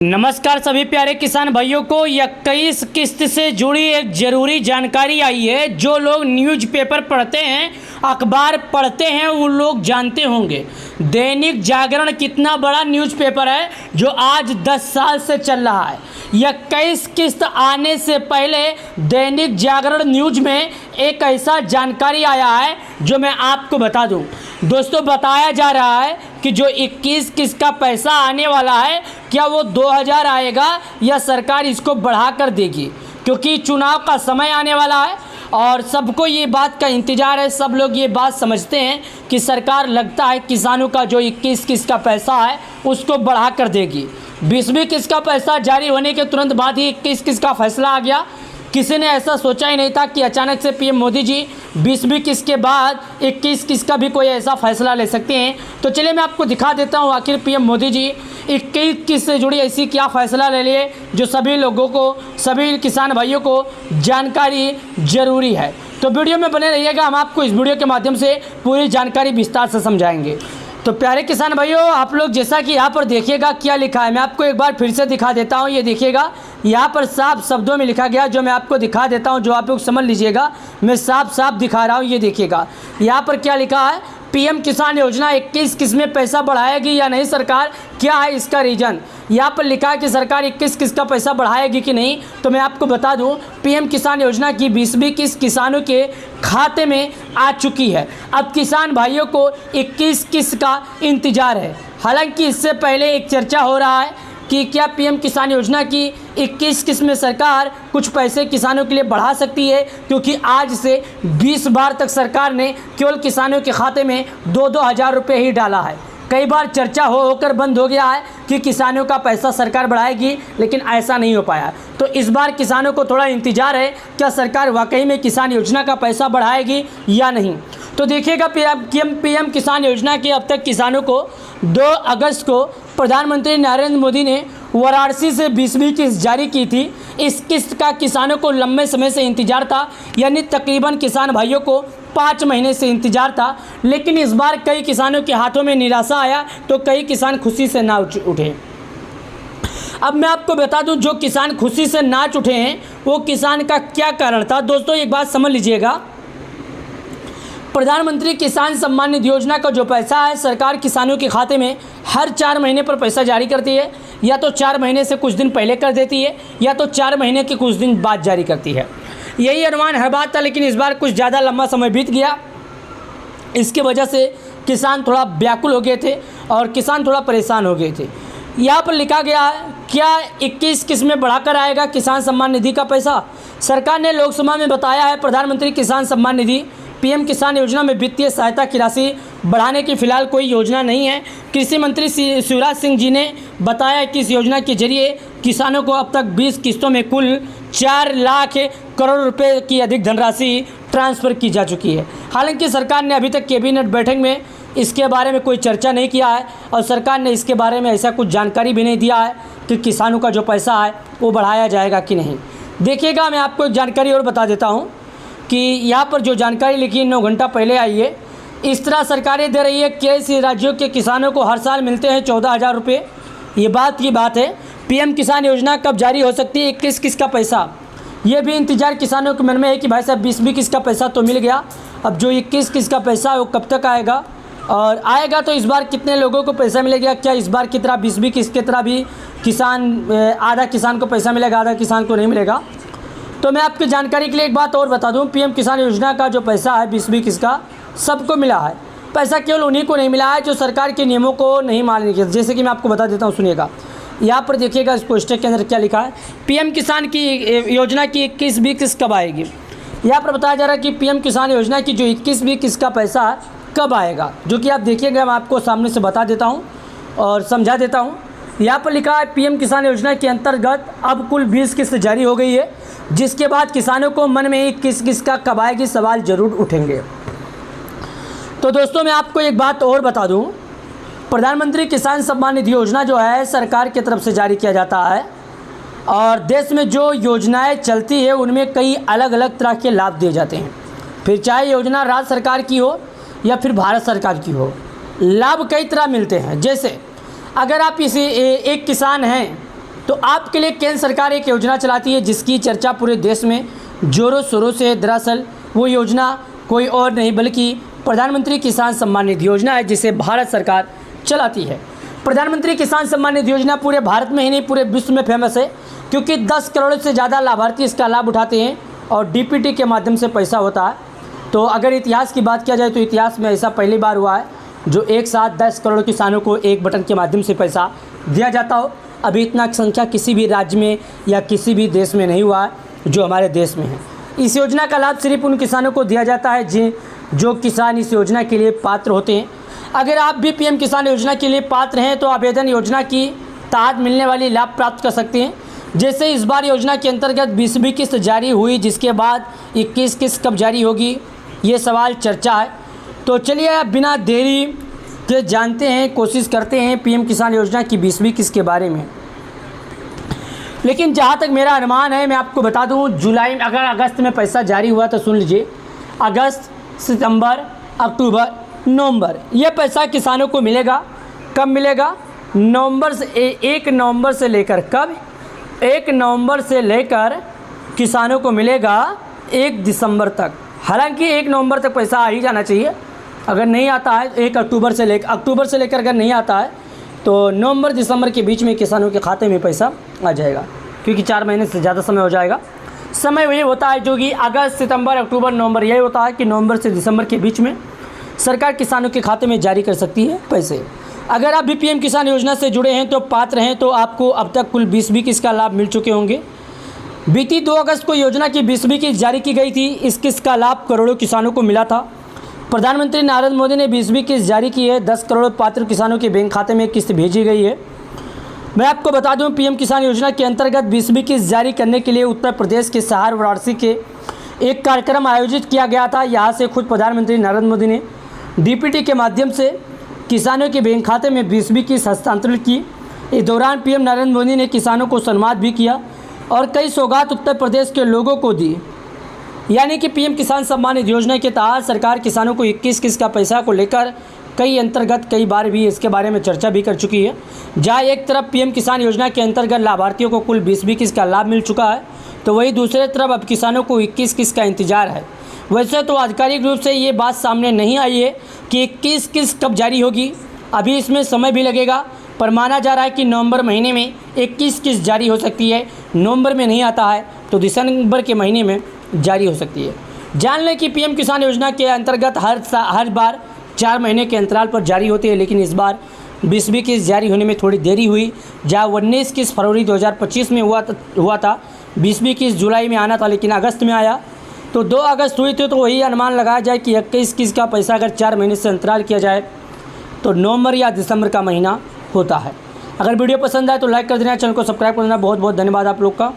नमस्कार सभी प्यारे किसान भाइयों को 21 किस्त से जुड़ी एक ज़रूरी जानकारी आई है। जो लोग न्यूज़पेपर पढ़ते हैं, अखबार पढ़ते हैं, वो लोग जानते होंगे दैनिक जागरण कितना बड़ा न्यूज़पेपर है जो आज 10 साल से चल रहा है। 21 किस्त आने से पहले दैनिक जागरण न्यूज़ में एक ऐसा जानकारी आया है जो मैं आपको बता दूं। दोस्तों, बताया जा रहा है कि जो 21 किस्त का पैसा आने वाला है, क्या वो 2000 आएगा या सरकार इसको बढ़ा कर देगी, क्योंकि चुनाव का समय आने वाला है और सबको ये बात का इंतज़ार है। सब लोग ये बात समझते हैं कि सरकार लगता है किसानों का जो 21 किस्त का पैसा है उसको बढ़ा कर देगी। 20वीं किस्त का पैसा जारी होने के तुरंत बाद ही 21 किस्त का फैसला आ गया। किसी ने ऐसा सोचा ही नहीं था कि अचानक से पीएम मोदी जी 20वीं किस्त के बाद 21 किस्त का भी कोई ऐसा फैसला ले सकते हैं। तो चलिए मैं आपको दिखा देता हूं आखिर पीएम मोदी जी 21 किस्त से जुड़ी ऐसी क्या फ़ैसला ले लिए जो सभी लोगों को, सभी किसान भाइयों को जानकारी ज़रूरी है। तो वीडियो में बने रहिएगा, हम आपको इस वीडियो के माध्यम से पूरी जानकारी विस्तार से समझाएंगे। तो प्यारे किसान भाइयों, आप लोग जैसा कि यहाँ पर देखिएगा क्या लिखा है, मैं आपको एक बार फिर से दिखा देता हूँ। ये देखिएगा, यहाँ पर साफ शब्दों में लिखा गया, जो मैं आपको दिखा देता हूँ, जो आप लोग समझ लीजिएगा। मैं साफ साफ दिखा रहा हूँ। ये देखिएगा यहाँ पर क्या लिखा है, पीएम किसान योजना 21 किस्त में पैसा बढ़ाएगी या नहीं सरकार, क्या है इसका रीज़न। यहाँ पर लिखा है कि सरकार 21 किस्त का पैसा बढ़ाएगी कि नहीं। तो मैं आपको बता दूं, पीएम किसान योजना की 20वीं किस्त किसानों के खाते में आ चुकी है। अब किसान भाइयों को 21 किस्त का इंतज़ार है। हालांकि इससे पहले एक चर्चा हो रहा है कि क्या पीएम किसान योजना की 21 किस्त में सरकार कुछ पैसे किसानों के लिए बढ़ा सकती है, क्योंकि आज से 20 बार तक सरकार ने केवल किसानों के खाते में 2-2 हज़ार रुपये ही डाला है। कई बार चर्चा होकर बंद हो गया है कि किसानों का पैसा सरकार बढ़ाएगी, लेकिन ऐसा नहीं हो पाया। तो इस बार किसानों को थोड़ा इंतजार है, क्या सरकार वाकई में किसान योजना का पैसा बढ़ाएगी या नहीं। तो देखिएगा, पीएम किसान योजना के अब तक किसानों को 2 अगस्त को प्रधानमंत्री नरेंद्र मोदी ने वाराणसी से 20वीं किस्त जारी की थी। इस किस्त का किसानों को लंबे समय से इंतजार था, यानी तकरीबन किसान भाइयों को 5 महीने से इंतजार था। लेकिन इस बार कई किसानों के हाथों में निराशा आया, तो कई किसान खुशी से नाच उठे। अब मैं आपको बता दूं, जो किसान खुशी से नाच उठे हैं वो किसान का क्या कारण था। दोस्तों, एक बात समझ लीजिएगा, प्रधानमंत्री किसान सम्मान निधि योजना का जो पैसा है, सरकार किसानों के खाते में हर 4 महीने पर पैसा जारी करती है। या तो 4 महीने से कुछ दिन पहले कर देती है, या तो 4 महीने के कुछ दिन बाद जारी करती है। यही अनुमान हर बात था, लेकिन इस बार कुछ ज़्यादा लंबा समय बीत गया। इसकी वजह से किसान थोड़ा व्याकुल हो गए थे और किसान थोड़ा परेशान हो गए थे। यहाँ पर लिखा गया है, क्या 21 किस्त में बढ़ाकर आएगा किसान सम्मान निधि का पैसा। सरकार ने लोकसभा में बताया है, प्रधानमंत्री किसान सम्मान निधि पीएम किसान योजना में वित्तीय सहायता की राशि बढ़ाने की फ़िलहाल कोई योजना नहीं है। कृषि मंत्री शिवराज सिंह जी ने बताया कि इस योजना के जरिए किसानों को अब तक 20 किस्तों में कुल 4 लाख करोड़ रुपए की अधिक धनराशि ट्रांसफ़र की जा चुकी है। हालांकि सरकार ने अभी तक कैबिनेट बैठक में इसके बारे में कोई चर्चा नहीं किया है और सरकार ने इसके बारे में ऐसा कुछ जानकारी भी नहीं दिया है कि किसानों का जो पैसा है वो बढ़ाया जाएगा कि नहीं। देखिएगा, मैं आपको एक जानकारी और बता देता हूँ कि यहाँ पर जो जानकारी लिखी 9 घंटा पहले आई है। इस तरह सरकारें दे रही है, कई राज्यों के किसानों को हर साल मिलते हैं 14,000 रुपये। ये बात की बात है। पीएम किसान योजना कब जारी हो सकती है, 21 किस्त का पैसा, ये भी इंतजार किसानों के मन में है कि भाई साहब 20वीं किस्त का पैसा तो मिल गया, अब जो 21 किस्त का पैसा है वो कब तक आएगा, और आएगा तो इस बार कितने लोगों को पैसा मिलेगा। क्या इस बार की तरह 20वीं किस्त की तरह भी किसान, आधा किसान को पैसा मिलेगा, आधा किसान को नहीं मिलेगा। तो मैं आपकी जानकारी के लिए एक बात और बता दूं, पीएम किसान योजना का जो पैसा है 20वीं किस्त का सबको मिला है। पैसा केवल उन्हीं को नहीं मिला है जो सरकार के नियमों को नहीं मानने के। जैसे कि मैं आपको बता देता हूं, सुनिएगा। यहाँ पर देखिएगा, इस पोस्टर के अंदर क्या लिखा है, पीएम किसान की योजना की 21वीं किस्त कब आएगी। यहाँ पर बताया जा रहा है कि पीएम किसान योजना की जो 21वीं किस्त का पैसा है कब आएगा, जो कि आप देखिएगा, मैं आपको सामने से बता देता हूँ और समझा देता हूँ। यहाँ पर लिखा है, पीएम किसान योजना के अंतर्गत अब कुल 20 किस्त जारी हो गई है, जिसके बाद किसानों को मन में 21 किस्त का कब आएगी सवाल जरूर उठेंगे। तो दोस्तों, मैं आपको एक बात और बता दूं, प्रधानमंत्री किसान सम्मान निधि योजना जो है सरकार की तरफ से जारी किया जाता है और देश में जो योजनाएं चलती है उनमें कई अलग अलग तरह के लाभ दिए जाते हैं। फिर चाहे योजना राज्य सरकार की हो या फिर भारत सरकार की हो, लाभ कई तरह मिलते हैं। जैसे अगर आप इसे एक किसान हैं तो आपके लिए केंद्र सरकार एक योजना चलाती है जिसकी चर्चा पूरे देश में जोरों शोरों से है। दरअसल वो योजना कोई और नहीं बल्कि प्रधानमंत्री किसान सम्मान निधि योजना है, जिसे भारत सरकार चलाती है। प्रधानमंत्री किसान सम्मान निधि योजना पूरे भारत में ही नहीं पूरे विश्व में फेमस है, क्योंकि 10 करोड़ से ज़्यादा लाभार्थी इसका लाभ उठाते हैं और डीपीटी के माध्यम से पैसा होता है। तो अगर इतिहास की बात किया जाए तो इतिहास में ऐसा पहली बार हुआ है जो एक साथ 10 करोड़ किसानों को एक बटन के माध्यम से पैसा दिया जाता हो। अभी इतना संख्या किसी भी राज्य में या किसी भी देश में नहीं हुआ है जो हमारे देश में है। इस योजना का लाभ सिर्फ उन किसानों को दिया जाता है जो किसान इस योजना के लिए पात्र होते हैं। अगर आप भी पीएम किसान योजना के लिए पात्र हैं तो आवेदन योजना की तहत मिलने वाली लाभ प्राप्त कर सकते हैं। जैसे इस बार योजना के अंतर्गत 20वीं किस्त जारी हुई, जिसके बाद 21 किस्त कब जारी होगी ये सवाल चर्चा है। तो चलिए अब बिना देरी के जानते हैं, कोशिश करते हैं पीएम किसान योजना की 20वीं किस्त के बारे में। लेकिन जहाँ तक मेरा अनुमान है, मैं आपको बता दूँ, जुलाई में अगर अगस्त में पैसा जारी हुआ तो सुन लीजिए, अगस्त, सितंबर, अक्टूबर, नवंबर ये पैसा किसानों को मिलेगा। कब मिलेगा? नवंबर से 1 नवंबर से लेकर कब 1 नवंबर से लेकर किसानों को मिलेगा 1 दिसंबर तक। हालांकि 1 नवंबर तक पैसा आ ही जाना चाहिए। अगर नहीं आता है 1 अक्टूबर से लेकर अगर नहीं आता है तो नवंबर दिसंबर के बीच में किसानों के खाते में पैसा आ जाएगा, क्योंकि 4 महीने से ज़्यादा समय हो जाएगा। समय वही होता है जो कि अगस्त, सितंबर, अक्टूबर, नवंबर, यही होता है कि नवंबर से दिसंबर के बीच में सरकार किसानों के खाते में जारी कर सकती है पैसे। अगर आप भी पीएम किसान योजना से जुड़े हैं तो पात्र हैं तो आपको अब तक कुल 20वीं किस्त का लाभ मिल चुके होंगे। बीती 2 अगस्त को योजना की 20वीं किस्त जारी की गई थी। इस किस्त का लाभ करोड़ों किसानों को मिला था। प्रधानमंत्री नरेंद्र मोदी ने 20वीं किस्त जारी की है। 10 करोड़ पात्र किसानों के बैंक खाते में किस्त भेजी गई है। मैं आपको बता दूं, पीएम किसान योजना के अंतर्गत 20वीं किस्त जारी करने के लिए उत्तर प्रदेश के शहर वाराणसी के एक कार्यक्रम आयोजित किया गया था। यहाँ से खुद प्रधानमंत्री नरेंद्र मोदी ने डीपीटी के माध्यम से किसानों के बैंक खाते में 20वीं किस्त हस्तांतरित की। इस दौरान पीएम नरेंद्र मोदी ने किसानों को सम्मानित भी किया और कई सौगात उत्तर प्रदेश के लोगों को दी। यानी कि पीएम किसान सम्मान निधि योजना के तहत सरकार किसानों को 21 किस्त का पैसा को लेकर कई बार भी इसके बारे में चर्चा भी कर चुकी है। जहाँ एक तरफ पीएम किसान योजना के अंतर्गत लाभार्थियों को कुल 20वीं किस्त का लाभ मिल चुका है, तो वहीं दूसरी तरफ अब किसानों को 21 किस्त का इंतजार है। वैसे तो आधिकारिक रूप से ये बात सामने नहीं आई है कि 21 किस्त कब जारी होगी, अभी इसमें समय भी लगेगा, पर माना जा रहा है कि नवंबर महीने में 21 किस्त जारी हो सकती है। नवंबर में नहीं आता है तो दिसंबर के महीने में जारी हो सकती है। जान लें कि पीएम किसान योजना के अंतर्गत हर बार 4 महीने के अंतराल पर जारी होती है, लेकिन इस बार 20वीं किस्त जारी होने में थोड़ी देरी हुई। जहाँ 19 किस्त फरवरी 2025 में हुआ था, 20वीं किस्त जुलाई में आना था लेकिन अगस्त में आया। तो 2 अगस्त हुई थी, तो वही अनुमान लगाया जाए कि 21 किस्त का पैसा अगर 4 महीने से अंतराल किया जाए तो नवंबर या दिसंबर का महीना होता है। अगर वीडियो पसंद आए तो लाइक कर देना, चैनल को सब्सक्राइब कर देना। बहुत बहुत धन्यवाद आप लोग का।